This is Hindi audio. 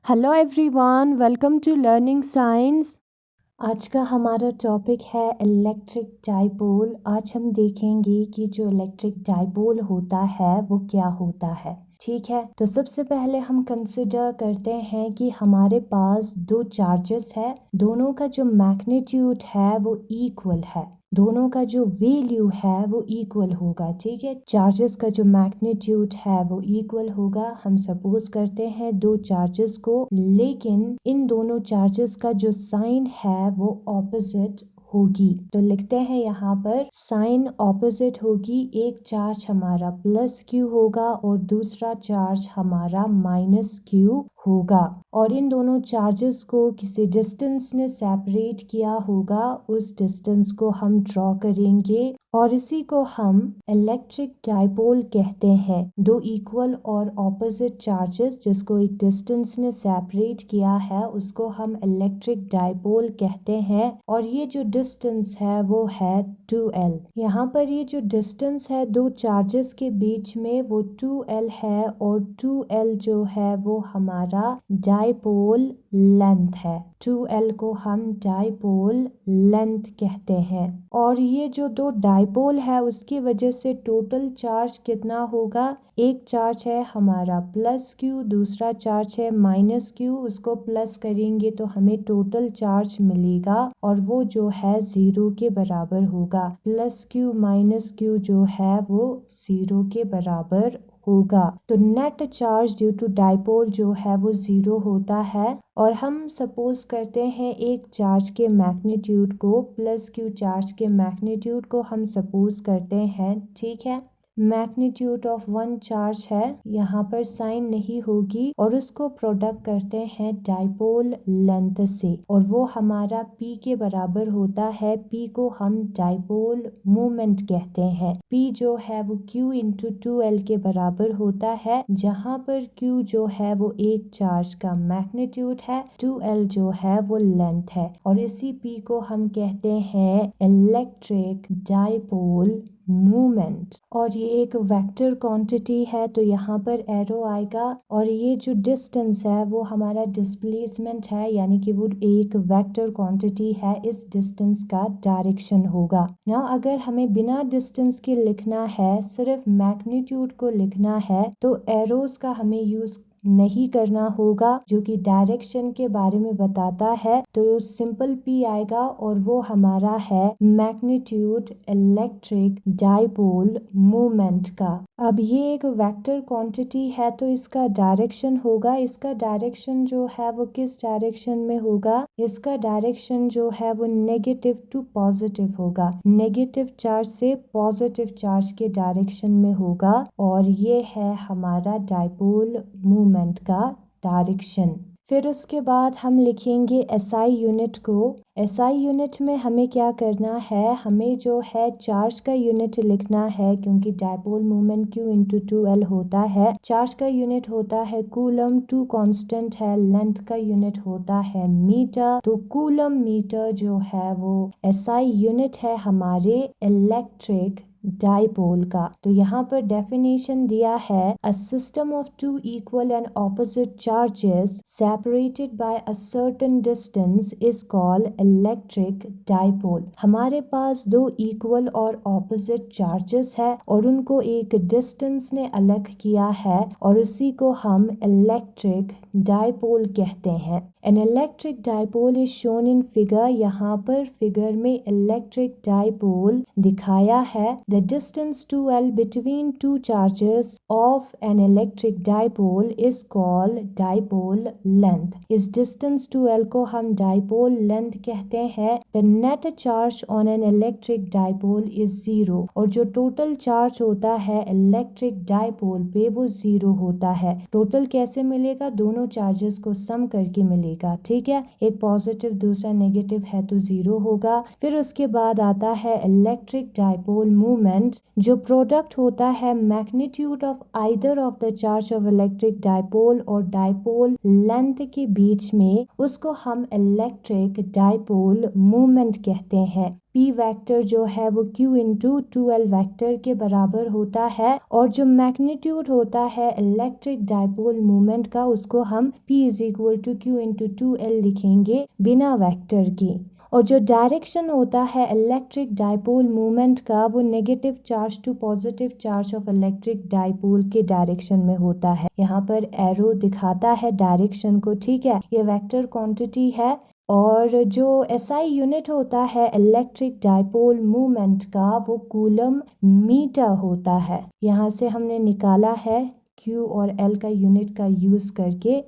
Hello everyone, welcome to learning science. आज का हमारा टॉपिक है इलेक्ट्रिक डाइपोल। आज हम देखेंगे कि जो इलेक्ट्रिक डाइपोल होता है वो क्या होता है। ठीक है, तो सबसे पहले हम कंसिडर करते हैं कि हमारे पास दो चार्जेस है, दोनों का जो मैग्नीट्यूड है वो इक्वल है, दोनों का जो वैल्यू है वो इक्वल होगा। ठीक है, चार्जेस का जो मैग्नीट्यूड है वो इक्वल होगा। हम सपोज करते हैं दो चार्जेस को, लेकिन इन दोनों चार्जेस का जो साइन है वो ऑपोजिट होगी। तो लिखते हैं यहाँ पर साइन ऑपोजिट होगी। एक चार्ज हमारा प्लस क्यू होगा और दूसरा चार्ज हमारा माइनस क्यू होगा, और इन दोनों चार्जेस को किसी डिस्टेंस ने सेपरेट किया होगा। उस डिस्टेंस को हम ड्रॉ करेंगे और इसी को हम इलेक्ट्रिक डाइपोल कहते हैं। दो इक्वल और ऑपोजिट चार्जेस जिसको एक डिस्टेंस ने सेपरेट किया है उसको हम इलेक्ट्रिक डाइपोल कहते हैं। और ये जो डिस्टेंस है वो है 2L। यहाँ पर ये जो डिस्टेंस है दो चार्जेस के बीच में वो 2L है, और 2L जो है वो हमारा डाइपोल लेंथ है। 2L को हम डाइपोल लेंथ कहते हैं। और ये जो दो डाइपोल है उसकी वजह से टोटल चार्ज कितना होगा। एक चार्ज है हमारा प्लस क्यू, दूसरा चार्ज है माइनस क्यू। उसको प्लस करेंगे तो हमें टोटल चार्ज मिलेगा और वो जो है 0 के बराबर होगा। प्लस क्यू माइनस क्यू जो है वो 0 के बराबर होगा। तो net charge due to dipole जो है वो 0 होता है। और हम सपोज करते हैं एक चार्ज के मैग्नीट्यूड को, प्लस क्यू चार्ज के मैग्नीट्यूड को हम सपोज करते हैं। ठीक है, मैग्नीट्यूड ऑफ वन चार्ज है, यहाँ पर साइन नहीं होगी, और उसको प्रोडक्ट करते हैं डाइपोल लेंथ से, और वो हमारा P के बराबर होता है। P को हम डाइपोल मोमेंट कहते हैं। P जो है वो Q इंटू 2L के बराबर होता है, जहाँ पर Q जो है वो एक चार्ज का मैग्नीट्यूड है, 2L जो है वो लेंथ है, और इसी P को हम कहते हैं इलेक्ट्रिक डाइपोल मूवमेंट। और ये एक वेक्टर क्वांटिटी है, तो यहाँ पर एरो आएगा, और ये जो डिस्टेंस है वो हमारा डिस्प्लेसमेंट है, यानी कि वो एक वेक्टर क्वांटिटी है। इस डिस्टेंस का डायरेक्शन होगा ना। अगर हमें बिना डिस्टेंस के लिखना है, सिर्फ मैग्नीट्यूड को लिखना है, तो एरोस का हमें यूज नहीं करना होगा, जो कि डायरेक्शन के बारे में बताता है। तो सिंपल P आएगा और वो हमारा है मैग्नीट्यूड इलेक्ट्रिक डाइपोल मूवमेंट का। अब ये एक वेक्टर क्वांटिटी है तो इसका डायरेक्शन होगा, इसका डायरेक्शन जो है वो किस डायरेक्शन में होगा। इसका डायरेक्शन जो है वो नेगेटिव टू पॉजिटिव होगा, नेगेटिव चार्ज से पॉजिटिव चार्ज के डायरेक्शन में होगा। और ये है हमारा डाइपोल मूवमेंट का डायरेक्शन। फिर उसके बाद हम लिखेंगे SI यूनिट को। SI यूनिट में हमें क्या करना है, हमें जो है चार्ज का यूनिट लिखना है, क्योंकि dipole movement Q into 2L होता है। चार्ज का यूनिट होता है कूलम, 2 कांस्टेंट है, लेंथ का यूनिट होता है मीटर। तो कूलम मीटर जो है वो SI यूनिट है हमारे इलेक्ट्रिक डाइपोल का। तो यहाँ पर डेफिनेशन दिया है, a system of two equal and opposite charges separated by a certain distance is called electric dipole. हमारे पास दो इक्वल और ऑपोजिट चार्जेस है और उनको एक डिस्टेंस ने अलग किया है, और उसी को हम इलेक्ट्रिक डाइपोल कहते हैं। An electric dipole is shown in figure। यहाँ पर फिगर में इलेक्ट्रिक डाइपोल दिखाया है। The distance 2L between two charges of an electric dipole is called dipole length। इस distance 2L को हम dipole length कहते हैं। The net charge on an electric dipole is 0। और जो टोटल चार्ज होता है इलेक्ट्रिक डाइपोल पे वो 0 होता है। टोटल कैसे मिलेगा, दोनों चार्जेस को सम करके मिलेगा। ठीक है, एक पॉजिटिव दूसरा नेगेटिव है तो 0 होगा। फिर उसके बाद आता है इलेक्ट्रिक डाइपोल मूवमेंट, जो प्रोडक्ट होता है magnitude of either of the charge of electric dipole और डाइपोल लेंथ के बीच में, उसको हम इलेक्ट्रिक डाइपोल मूवमेंट कहते हैं। P वेक्टर जो है वो Q इंटू 2L वेक्टर के बराबर होता है और जो मैग्नीट्यूड होता है इलेक्ट्रिक डाइपोल मोमेंट का उसको हम P is equal to Q into 2L लिखेंगे बिना वेक्टर के। और जो डायरेक्शन होता है इलेक्ट्रिक डाइपोल मोमेंट का वो negative charge to positive charge of electric dipole के डायरेक्शन में होता है। यहाँ पर एरो दिखाता है डायरेक्शन को, ठीक है। ये वेक्टर क्वांटिटी है और जो SI यूनिट होता है इलेक्ट्रिक डाइपोल मोमेंट का वो कूलम मीटर होता है। यहाँ से हमने निकाला है Q और L का यूनिट का यूज करके।